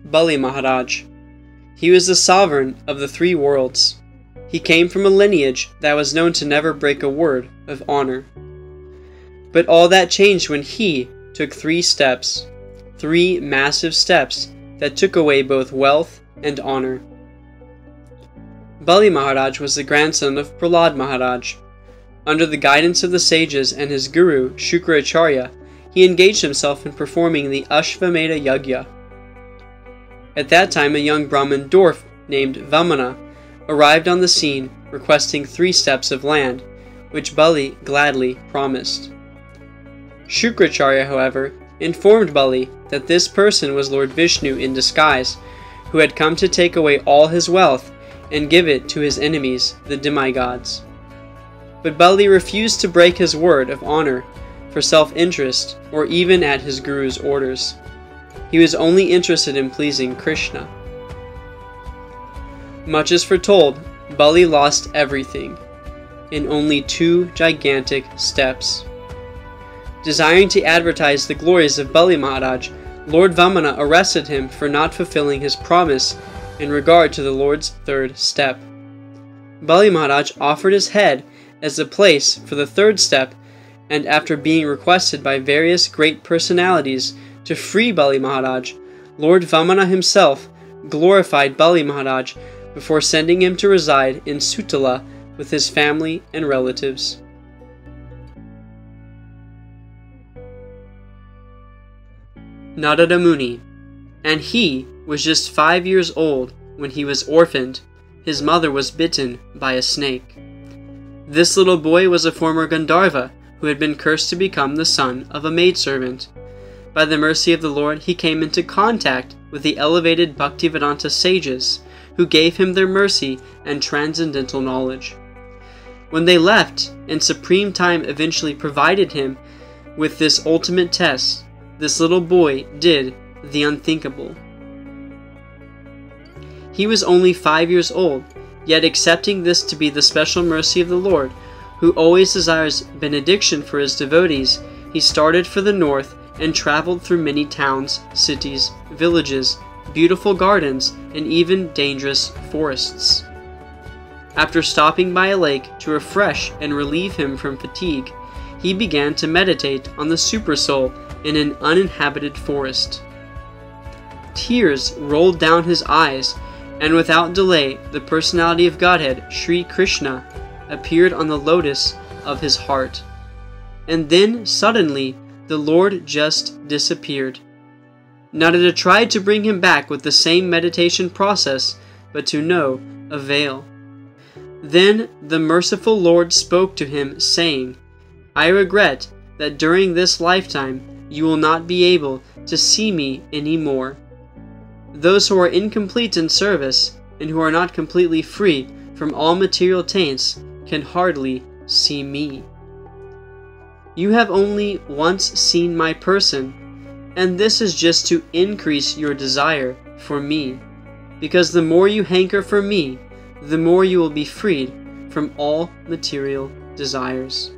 Bali Maharaj. He was the sovereign of the three worlds. He came from a lineage that was known to never break a word of honor. But all that changed when he took 3 steps, 3 massive steps that took away both wealth and honor. Bali Maharaj was the grandson of Prahlad Maharaj. Under the guidance of the sages and his guru, Shukracharya, he engaged himself in performing the Ashvamedha Yagya. At that time, a young Brahmin dwarf named Vamana arrived on the scene requesting 3 steps of land, which Bali gladly promised. Shukracharya, however, informed Bali that this person was Lord Vishnu in disguise, who had come to take away all his wealth and give it to his enemies, the demigods. But Bali refused to break his word of honor for self-interest or even at his guru's orders. He was only interested in pleasing Krishna. Much as foretold, Bali lost everything in only 2 gigantic steps. Desiring to advertise the glories of Bali Maharaj, Lord Vamana arrested him for not fulfilling his promise in regard to the Lord's 3rd step. Bali Maharaj offered his head as the place for the 3rd step, and after being requested by various great personalities to free Bali Maharaj, Lord Vamana himself glorified Bali Maharaj before sending him to reside in Sutala with his family and relatives. Narada Muni. And he was just 5 years old when he was orphaned. His mother was bitten by a snake. This little boy was a former Gandharva who had been cursed to become the son of a maidservant. By the mercy of the Lord, he came into contact with the elevated Bhaktivedanta sages, who gave him their mercy and transcendental knowledge. When they left, and Supreme Time eventually provided him with this ultimate test, this little boy did the unthinkable. He was only 5 years old, yet accepting this to be the special mercy of the Lord, who always desires benediction for his devotees, he started for the north and traveled through many towns, cities, villages, beautiful gardens, and even dangerous forests. After stopping by a lake to refresh and relieve him from fatigue, he began to meditate on the Supersoul in an uninhabited forest. Tears rolled down his eyes, and without delay the personality of Godhead, Sri Krishna, appeared on the lotus of his heart. And then, suddenly, the Lord just disappeared. Narada tried to bring him back with the same meditation process, but to no avail. Then the merciful Lord spoke to him, saying, "I regret that during this lifetime you will not be able to see me any more. Those who are incomplete in service, and who are not completely free from all material taints, can hardly see me. You have only once seen my person, and this is just to increase your desire for me, because the more you hanker for me, the more you will be freed from all material desires."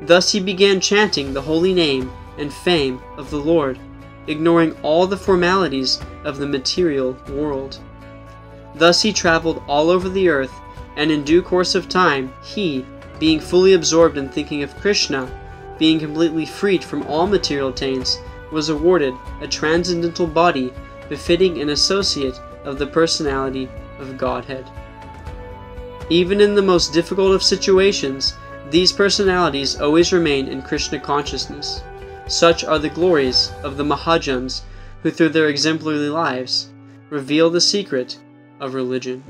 Thus he began chanting the holy name and fame of the Lord, ignoring all the formalities of the material world. Thus he traveled all over the earth, and in due course of time, he, being fully absorbed in thinking of Krishna, being completely freed from all material taints, was awarded a transcendental body befitting an associate of the personality of Godhead. Even in the most difficult of situations, these personalities always remain in Krishna consciousness. Such are the glories of the Mahajans, who through their exemplary lives reveal the secret of religion.